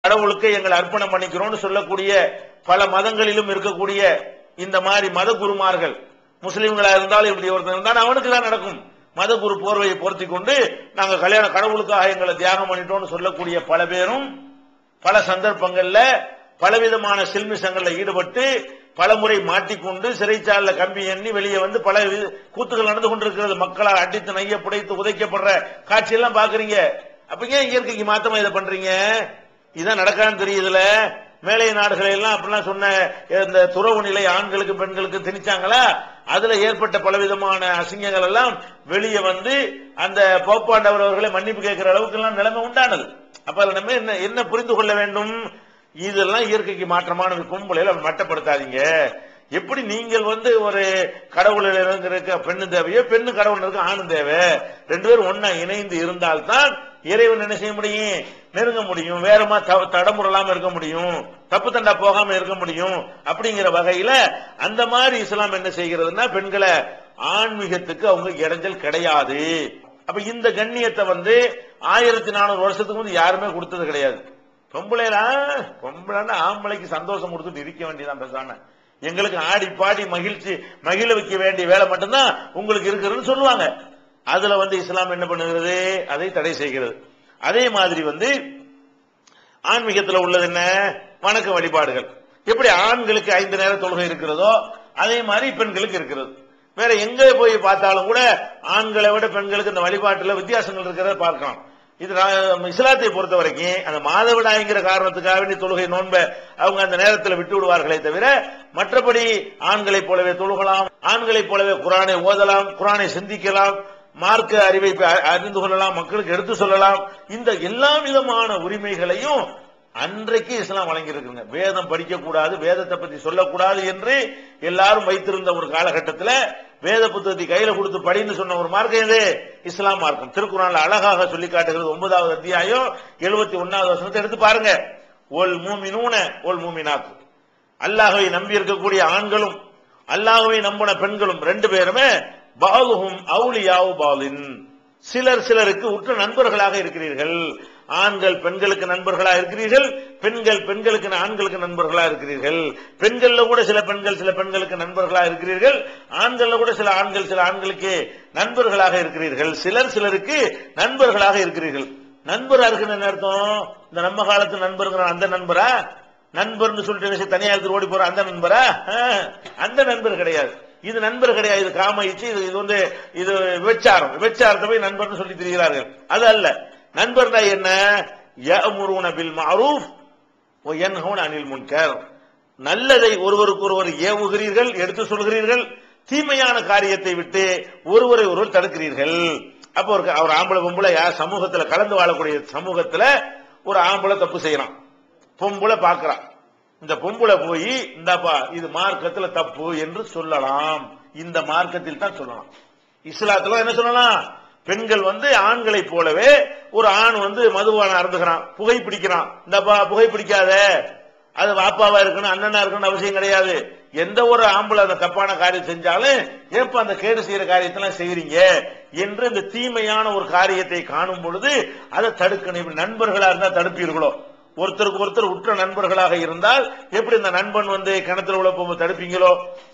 கடவுளுக்கு எங்களை அர்ப்பணம் பண்ணிக்கிறோம்னு சொல்லக்கூடிய பல மதங்களிலும் இருக்கக்கூடிய இந்த மாதிரி மத குருமார்கள், முஸ்லிம்களா இருந்தாலும் இப்படி ஒருத்தர் இருந்தால் அவனுக்கு தான் நடக்கும். மத குரு போர்வையை பொருத்தி கொண்டு நாங்க கடவுளுக்காக எங்களை தியாகம் பண்ணிட்டோம்னு சொல்லக்கூடிய பல பேரும் பல சந்தர்ப்பங்கள்ல பலவிதமான சில்மிசங்கள்ல ஈடுபட்டு பல முறை மாட்டிக்கொண்டு சிறைச்சாலைல கம்பி எண்ணி வெளியே வந்து பல கூத்துகள் நடந்து கொண்டிருக்கிறது. மக்களால் அடித்து நைய புடைத்து உதைக்கப்படுற காட்சியெல்லாம் பாக்குறீங்க. அப்ப ஏன் இயற்கைக்கு மாத்தமா இதை பண்றீங்க? இதான் நடக்கான்னு தெரியுதுல. மேலை நாடுகளை எல்லாம் அப்படிலாம் சொன்ன இந்த துறவு நிலை ஆண்களுக்கு பெண்களுக்கு திணிச்சாங்களா, அதுல ஏற்பட்ட பலவிதமான அசிங்கங்கள் எல்லாம் வெளியே வந்து அந்த போப்பாண்டவர் அவர்களை மன்னிப்பு கேட்கிற அளவுக்கு எல்லாம் நிலைமை உண்டானது. அப்ப நம்ம என்ன புரிந்து கொள்ள வேண்டும்? இதெல்லாம் இயற்கைக்கு மாற்றமான கும்பலையில மட்டப்படுத்தாதீங்க. எப்படி நீங்கள் வந்து ஒரு கடவுள் இருக்க பெண்ணு தேவையோ, பெண்ணு கடவுள் இருக்க ஆணும் தேவை, ரெண்டு பேரும் ஒன்னா இணைந்து இருந்தால்தான் இறைவன் என்ன செய்ய முடியும்? நெருங்க முடியும். வேறமா தடமுறலாம இருக்க முடியும், தப்பு தண்டா போகாம இருக்க முடியும். அப்படிங்கிற வகையில அந்த மாதிரி இஸ்லாம் என்ன செய்கிறதுன்னா, பெண்களை ஆன்மீகத்துக்கு அவங்க இடைஞ்சல் கிடையாது. அப்ப இந்த கண்ணியத்தை வந்து 1400 வருஷத்துக்கு வந்து யாருமே கொடுத்தது கிடையாது. பொம்பளைனா ஆம்பளைக்கு சந்தோஷம் கொடுத்துட்டு இருக்க வேண்டியதான் பேசாம. எங்களுக்கு ஆடி பாடி மகிழ வைக்க வேண்டிய வேலை மட்டும்தான் உங்களுக்கு இருக்கிறதுன்னு சொல்லுவாங்க. அதுல வந்து இஸ்லாம் என்ன பண்ணுகிறது? அதை தடை செய்கிறது. அதே மாதிரி வந்து ஆன்மீகத்தில் உள்ளது என்ன? வணக்க வழிபாடுகள். எப்படி ஆண்களுக்கு 5 நேர தொழுகை இருக்கிறதோ அதே மாதிரி பெண்களுக்கு இருக்கிறது. வேற எங்க போய் பார்த்தாலும் கூட ஆண்களை விட பெண்களுக்கு இந்த வழிபாட்டுல வித்தியாசங்கள் இருக்கிறத பார்க்கலாம். இது இஸ்லாத்தை பொறுத்த வரைக்கும் அந்த மாதவிடாய்ங்கிற காரணத்துக்காக வேண்டிய தொழுகை நோன்பை அவங்க அந்த நேரத்தில் விட்டு விடுவார்களே தவிர, மற்றபடி ஆண்களைப் போலவே தொழுகலாம், ஆண்களைப் போலவே குரானை ஓதலாம், குரானை சிந்திக்கலாம், மார்க்க அறிவை அறிந்து கொள்ளலாம், மக்களுக்கு எடுத்து சொல்லலாம். இந்த எல்லா விதமான உரிமைகளையும் அன்றைக்கு இஸ்லாம் வழங்கியிருக்குங்க. வேதம் படிக்கக்கூடாது, வேதத்தை பத்தி சொல்லக்கூடாது என்று எல்லாரும் வைத்திருந்த ஒரு காலகட்டத்தில் வேத புத்தகத்தை கையில கொடுத்து படின்னு சொன்ன ஒரு மார்க்கம் இது இஸ்லாம் மார்க்கம். திருக்குறான்ல அழகாக சொல்லி காட்டுகிறது. 9வது அத்தியாயம் 71வது வசனத்தை எடுத்து பாருங்க. ஒல் மூமினூன ஒல் மூமினாத், அல்லாஹ்வை நம்பி இருக்கக்கூடிய ஆண்களும் அல்லாஹ்வை நம்பின பெண்களும் ரெண்டு பேருமே பாலுஹும் அவுலியாவு பாலின், சிலருக்கு உற்ற நண்பர்களாக இருக்கிறீர்கள். ஆண்கள் பெண்களுக்கு நண்பர்களாக இருக்கிறீர்கள், பெண்கள் பெண்களுக்கு ஆண்களுக்கு நண்பர்களாக இருக்கிறீர்கள். பெண்கள்ல கூட சில பெண்களுக்கு நண்பர்களாக இருக்கிறீர்கள், ஆண்கள்ல கூட சில ஆண்களுக்கு நண்பர்களாக இருக்கிறீர்கள். சிலருக்கு நண்பர்களாக இருக்கிறீர்கள். நண்பரா இருக்குன்னு என்ன அர்த்தம்? இந்த நம்ம காலத்து நண்பர்கள் அந்த நண்பரா? நண்பர்னு சொல்லிட்டு தனியா எடுத்து ஓடி போற அந்த நண்பரா? அந்த நண்பர் கிடையாது. இது நண்பர் கிடையாது. இது காமயிச்சு, இது வந்து இது விபச்சாரத்தை போய் நண்பர்னு சொல்லி திரிகிறார்கள். அது அல்ல. நண்பர்னா என்ன? யஅமுருன பில் மஅரூஃப் வ யன்ஹவுன அனில் முன்கர், நல்லதை ஒருவருக்கு ஒருவர் ஏவுகிறீர்கள், எடுத்து சொல்கிறீர்கள், தீமையான காரியத்தை விட்டு ஒருவரை ஒருவர் தடுக்கிறீர்கள். அப்போ ஒரு ஆம்பளை பொம்பளை சமூகத்தில் கலந்து வாழக்கூடிய சமூகத்தில் ஒரு ஆம்பளை தப்பு செய்யறான், பொம்பளை பார்க்கிறான். இந்த பொம்பளை போய் இந்தப்பா இது மார்க்கத்தில் தப்பு என்று சொல்லலாம். இந்த மார்க்கத்தில் தான் சொல்லலாம். இஸ்லாத்துல என்ன சொல்லலாம்? பெண்கள் வந்து ஆண்களை போலவே, ஒரு ஆண் வந்து மதுபான அருந்துகிறான், புகைப்பிடிக்கிறான், இந்தப்பா புகைப்பிடிக்காத, அது வாப்பாவா இருக்கணும் அண்ணனா இருக்கணும் அவசியம் கிடையாது. எந்த ஒரு ஆம்பளை அந்த தப்பான காரியம் செஞ்சாலும் ஏப்ப அந்த கேடு செய்யற காரியத்தெல்லாம் செய்யறீங்க என்று இந்த தீமையான ஒரு காரியத்தை காணும் பொழுது அதை தடுக்கணும். நண்பர்களா இருந்தா தடுப்பீர்களோ? ஒருத்தருக்கு ஒருத்தர் உற்ற நண்பர்களாக இருந்தால் எப்படி இந்த நண்பன் வந்து கிணத்துல விழும்போது தடுப்பீங்களோ,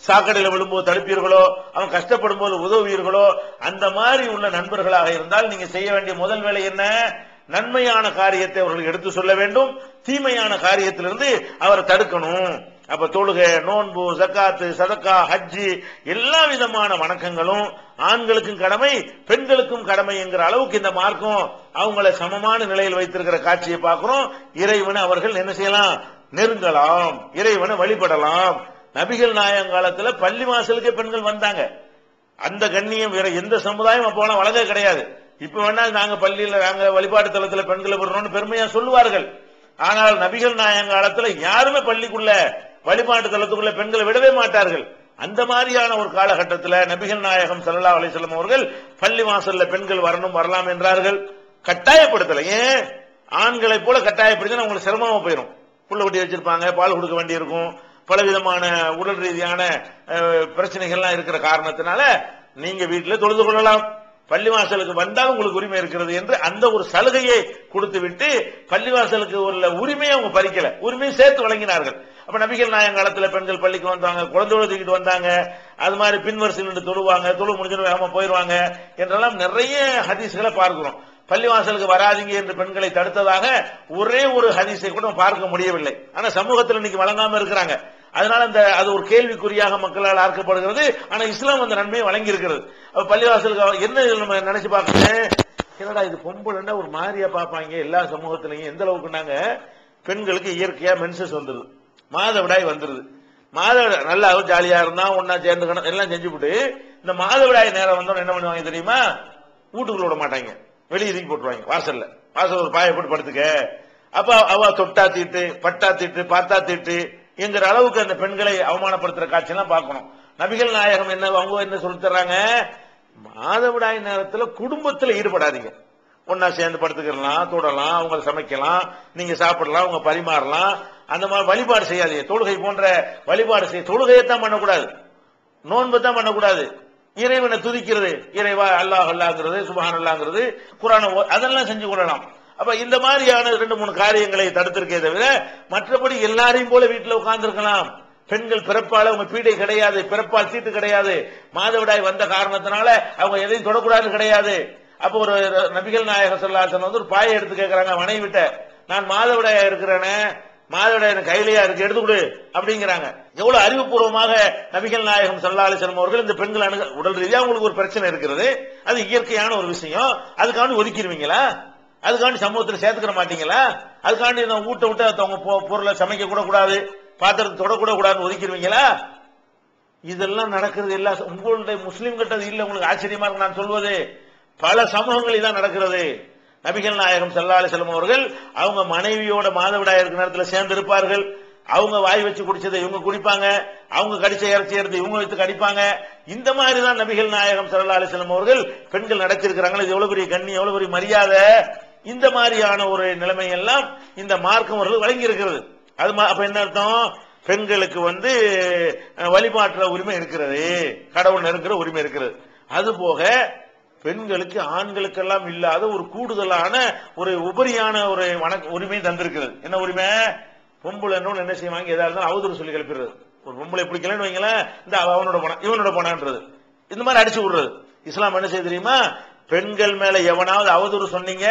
சாக்கடையில விழும்போது தடுப்பீர்களோ, அவன் கஷ்டப்படும் போது உதவுவீர்களோ, அந்த மாதிரி உள்ள நண்பர்களாக இருந்தால் நீங்க செய்ய வேண்டிய முதல் வேலை என்ன? நன்மையான காரியத்தை அவர்களுக்கு எடுத்து சொல்ல வேண்டும், தீமையான காரியத்திலிருந்து அவரை தடுக்கணும். அப்ப தொழுகை, நோன்பு, ஜக்காத்து, சதக்கா, ஹஜ்ஜி எல்லா விதமான வணக்கங்களும் ஆண்களுக்கும் கடமை பெண்களுக்கும் கடமை என்கிற அளவுக்கு இந்த மார்க்கம் அவங்களை சமமான நிலையில் வைத்திருக்கிற காட்சியை பார்க்கிறோம். இறைவனை அவர்கள் என்ன செய்யலாம்? நெருங்கலாம், இறைவனை வழிபடலாம். நபிகள் நாயகம் காலத்துல பள்ளி வாசலுக்கு பெண்கள் வந்தாங்க. அந்த கண்ணியம் வேற எந்த சமுதாயம் அப்போனா வழங்க கிடையாது. இப்ப வேணா நாங்க பள்ளியில நாங்க வழிபாட்டு தளத்துல பெண்களை விடுறோம்னு பெருமையா சொல்லுவார்கள். ஆனால் நபிகள் நாயகம் காலத்துல யாருமே பள்ளிக்குள்ள வழிபாட்டு தளத்துக்குள்ள பெண்களை விடவே மாட்டார்கள். அந்த மாதிரியான ஒரு காலகட்டத்தில் நபிகள் நாயகம் ஸல்லல்லாஹு அலைஹி வஸல்லம் அவர்கள் பள்ளி வாசல்ல பெண்கள் வரலாம் என்றார்கள். கட்டாயப்படுத்தல. ஏன்? ஆண்களை போல கட்டாயப்படுத்தினா உங்களுக்கு சிரமமா போயிடும். புள்ள குட்டி வச்சிருப்பாங்க, பால் கொடுக்க வேண்டியிருக்கும், பலவிதமான உடல் ரீதியான பிரச்சனைகள்லாம் இருக்கிற காரணத்தினால நீங்க வீட்டில் தொழுது கொள்ளலாம், பள்ளிவாசலுக்கு வந்தால் உங்களுக்கு உரிமை இருக்கிறது என்று அந்த ஒரு சலுகையை கொடுத்து விட்டு பள்ளிவாசலுக்கு உள்ள உரிமையை அவங்க பறிக்கல, உரிமையை சேர்த்து வழங்கினார்கள். அப்ப நபிகள் நாயகம் காலத்துல பெண்கள் பள்ளிக்கு வந்தாங்க, குழந்தையோட தூக்கிட்டு வந்தாங்க, அது மாதிரி பின்வரிசையில் நின்று தொழுவாங்க, தொழு முடிஞ்சு வேகமா போயிருவாங்க என்றெல்லாம் நிறைய ஹதீஸ்களை பார்க்கிறோம். பள்ளிவாசலுக்கு வராதிங்க என்று பெண்களை தடுத்ததாக ஒரே ஒரு ஹதீஸை கூட பார்க்க முடியவில்லை. ஆனா சமூகத்தில் இன்னைக்கு வழங்காம இருக்கிறாங்க. அதனால அது ஒரு கேள்விக்குறியாக மக்களால் ஆக்கப்படுகிறது. ஆனா இஸ்லாம் அந்த நன்மையை வழங்கி இருக்கிறது. பள்ளிவாசலுக்கு என்ன நம்ம நினைச்சு பார்க்கணும், என்னடா இது பொம்பளைன்னா ஒரு மாதிரியா பார்ப்பாங்க எல்லா சமூகத்திலையும். எந்த அளவுக்குனாங்க, பெண்களுக்கு இயற்கையா மென்சஸ் வந்துருது, மாதவிடாய் வந்துருது. மாதவிடாய் நல்லா ஜாலியா இருந்தா ஒன்னா சேர்ந்து எல்லாம் செஞ்சுவிட்டு இந்த மாதவிடாய் நேரம் வந்தோம் என்ன பண்ணுவாங்க தெரியுமா, வீட்டுக்குள்ள விட மாட்டாங்க, வெளியே தூக்கி போட்டுருவாங்க. வாசல் ஒரு பாயை போட்டு படுத்துக்க. அப்ப அவ தொட்டா தீட்டு, பட்டா தீட்டு, பார்த்தா தீட்டு என்கிற அளவுக்கு அந்த பெண்களை அவமானப்படுத்துற காட்சி எல்லாம் பார்க்கணும். நபிகள் நாயகம் என்ன அவங்க என்ன சொல்லி தர்றாங்க, மாதவிடாய் நேரத்தில் குடும்பத்தில் ஈடுபடாதீங்க, ஒன்னா சேர்ந்து படுத்துக்கலாம், தொடலாம், அவங்க சமைக்கலாம், நீங்க சாப்பிடலாம், அவங்க பரிமாறலாம். அந்த மாதிரி வழிபாடு செய்யாதீங்க. தொழுகை போன்ற வழிபாடு செய்ய, தொழுகையத்தான் பண்ணக்கூடாது, நோன்பு தான் பண்ணக்கூடாது. இறைவனை துதிக்கிறது, இறைவா அல்லாஹ் அல்லாங்கிறது, சுபஹான் அல்லாங்கிறது, குர்ஆன் அதெல்லாம் செஞ்சு கொள்ளலாம். அப்ப இந்த மாதிரியான 2-3 காரியங்களை தடுத்திருக்கே தவிர மற்றபடி எல்லாரையும் போல வீட்டில் உட்கார்ந்து இருக்கலாம். பெண்கள் பிறப்பால அவங்க பீடை கிடையாது, பிறப்பால் தீட்டு கிடையாது, மாதவிடாய் வந்த காரணத்தினால அவங்க எதையும் தொடக்கூடாது கிடையாது. அப்ப ஒரு நபிகள் நாயகம் ஸல்லல்லாஹு அலைஹி வஸல்லம் ஒரு பாயை எடுத்து கேட்கிறாங்க மனைவி விட்ட, நான் மாதவிடாயா இருக்கிறேனே, மாதவிடாய் எனக்கு கையிலையா இருக்கு, எடுத்து கொடு அப்படிங்கிறாங்க. எவ்வளவு அறிவுபூர்வமாக நபிகள் நாயகம் ஸல்லல்லாஹு அலைஹி வஸல்லம் அவர்கள் இந்த பெண்கள் உடல் ரீதியா உங்களுக்கு ஒரு பிரச்சனை இருக்கிறது, அது இயற்கையான ஒரு விஷயம், அதுக்காண்டி ஒதுக்கிடுவீங்களா, அதுக்காண்டி சமூகத்தில் சேர்த்துக்கிற மாட்டீங்களா, அதுக்காண்டி ஊட்ட விட்டு அவங்க பொருளை சமைக்க கூட கூடாது, பாத்திரத்தை தொடக்கூட கூடாதுன்னு ஒதுக்கிடுவீங்களா? இதெல்லாம் நடக்கிறது எல்லா உங்களுடைய முஸ்லீம் கிட்ட இல்ல. உங்களுக்கு ஆச்சரியமா இருக்கு நான் சொல்வது, பல சமூகங்களில் தான் நடக்கிறது. நபிகள் நாயகம் ஸல்லல்லாஹு அலைஹி வஸல்லம் அவர்கள் அவங்க மனைவியோட மாதவிடாய் இருக்கிற நேரத்தில் சேர்ந்து இருப்பார்கள். அவங்க வாய் வச்சு குடிச்சதை இவங்க குடிப்பாங்க, அவங்க கடிச்ச இறைச்சி எடுத்து இவங்க வைத்து கடிப்பாங்க. இந்த மாதிரி தான் நபிகள் நாயகம் ஸல்லல்லாஹு அலைஹி வஸல்லம் அவர்கள் பெண்கள் நடத்திருக்கிறாங்க. இது எவ்வளவு பெரிய கண்ணி, எவ்வளவு பெரிய மரியாதை. இந்த மாதிரியான ஒரு நிலைமை எல்லாம் இந்த மார்க்கம் அவர்கள் வழங்கி இருக்கிறது. அது அப்ப என்ன அர்த்தம், பெண்களுக்கு வழிபாட்டுற உரிமை இருக்கிறது, கடவுள் நெருங்குற உரிமை இருக்கிறது. அது போக பெண்களுக்கு ஆண்களுக்கெல்லாம் இல்லாத ஒரு கூடுதலான ஒரு உபரியான ஒரு உரிமை தந்திருக்கிறது. என்ன உரிமை, பொம்பளை என்ன செய்வாங்க, ஏதாவது இருந்தாலும் அவதூறு சொல்லி கிளப்பிடுறது. ஒரு பொம்பளை பிடிக்கலன்னு வைங்களேன், இந்த அவனோட போனா இவனோட போனான்றது, இந்த மாதிரி அடிச்சு விடுறது. இஸ்லாம் என்ன செய்ய தெரியுமா, பெண்கள் மேல எவனாவது அவதூறு சொன்னீங்க,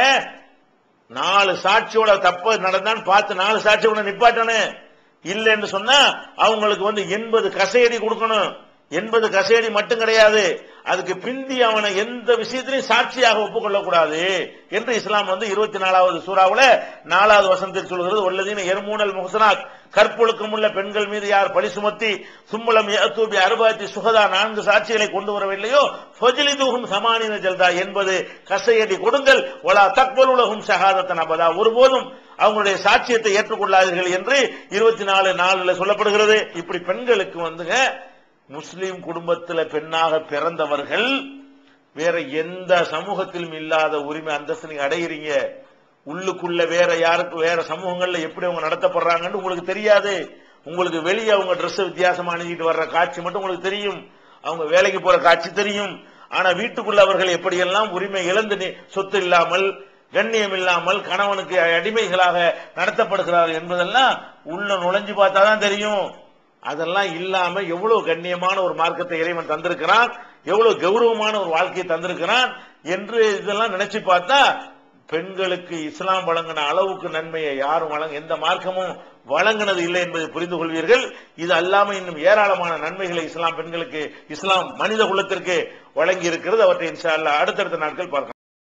4 சாட்சியோட தப்பு நடந்தான்னு பார்த்து 4 சாட்சியோட நிப்பாட்டணும். இல்லைன்னு சொன்னா அவங்களுக்கு 80 கசையடி கொடுக்கணும். 80 கசையடி மட்டும் கிடையாது, அதுக்கு பிந்தி அவனை எந்த விஷயத்திலையும் சாட்சியாக ஒப்புக்கொள்ள கூடாது என்று இஸ்லாம் 24வது சூறாவுல 4வது வசனத்தில் சொல்கிறது. வல்லதீன யர்மூனல் முஹ்சனாத், கற்பொழுக்கம் உள்ள பெண்கள் மீது யார் பழி சுமத்தி சும்மலம் யஅதூபி அர்பஅத்தி சுஹதா 4 சாட்சிகளை கொண்டு வரவில்லையோ ஃபஜ்லிதுஹும் 80 ஜல்தா 80 கசையடி கொடுங்கள். வலா தக்பலு லஹும் ஷஹாதத்தன் அபதா, ஒருபோதும் அவங்களுடைய சாட்சியத்தை ஏற்றுக்கொள்ளாதீர்கள் என்று 24:4 சொல்லப்படுகிறது. இப்படி பெண்களுக்கு முஸ்லிம் குடும்பத்தில் பெண்ணாக பிறந்தவர்கள் வேற எந்த சமூகத்திலும் இல்லாத உரிமை அந்தஸ்து நீங்க அடைகிறீங்க. உள்ளுக்குள்ள வேற யாருக்கு வேற சமூகங்கள்ல எப்படி அவங்க நடத்தப்படுறாங்கன்னு உங்களுக்கு தெரியாது. உங்களுக்கு வெளியே அவங்க ட்ரெஸ் வித்தியாசமா அணிஞ்சிட்டு வர்ற காட்சி மட்டும் உங்களுக்கு தெரியும், அவங்க வேலைக்கு போற காட்சி தெரியும். ஆனா வீட்டுக்குள்ள அவர்கள் எப்படியெல்லாம் உரிமை இழந்து சொத்து இல்லாமல் கண்ணியம் இல்லாமல் கணவனுக்கு அடிமைகளாக நடத்தப்படுகிறார்கள் என்பதெல்லாம் உள்ள நுழைஞ்சு பார்த்தாதான் தெரியும். அதெல்லாம் இல்லாம எவ்வளவு கண்ணியமான ஒரு மார்க்கத்தை இறைவன் தந்திருக்கிறான், எவ்வளவு கௌரவமான ஒரு வாழ்க்கையை தந்திருக்கிறான் என்று இதெல்லாம் நினைச்சு பார்த்தா பெண்களுக்கு இஸ்லாம் வழங்கின அளவுக்கு நன்மையை யாரும் எந்த மார்க்கமும் வழங்கினது இல்லை என்பதை புரிந்து கொள்வீர்கள். இது அல்லாம இன்னும் ஏராளமான நன்மைகளை இஸ்லாம் பெண்களுக்கு, இஸ்லாம் மனித குலத்திற்கு வழங்கி இருக்கிறது. அவற்றை இன்ஷா அல்லாஹ் அடுத்தடுத்த நாட்கள் பார்க்கலாம்.